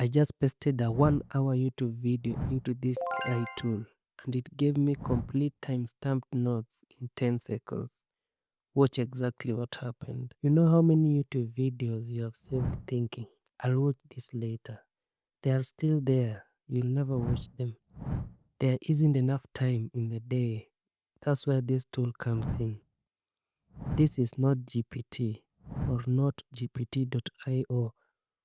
I just pasted a 1-hour YouTube video into this AI tool and it gave me complete time-stamped notes in 10 seconds. Watch exactly what happened. You know how many YouTube videos you have saved thinking, I'll watch this later. They are still there. You'll never watch them. There isn't enough time in the day. That's where this tool comes in. This is NoteGPT or NoteGPT.io.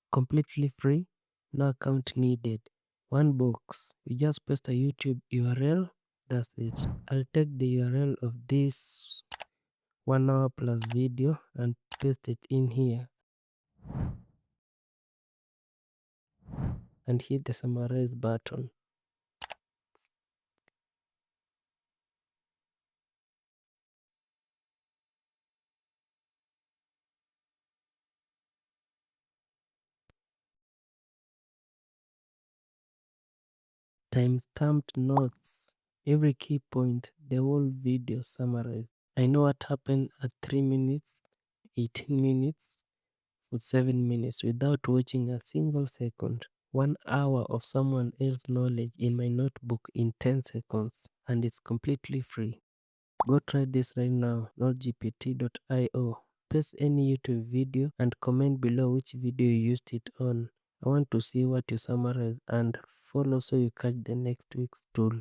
Completely free, no account needed. One box. You just paste a YouTube URL. That's it. I'll take the URL of this 1 hour plus video and paste it in here and hit the summarize button. Time-stamped notes. Every key point, the whole video summarized. I know what happened at 3 minutes, 18 minutes, for 7 minutes without watching a single second. 1 hour of someone else's knowledge in my notebook in 10 seconds, and it's completely free. Go try this right now, notegpt.io. Paste any YouTube video and comment below which video you used it on. I want to see what you summarize and follow so you catch the next week's tool.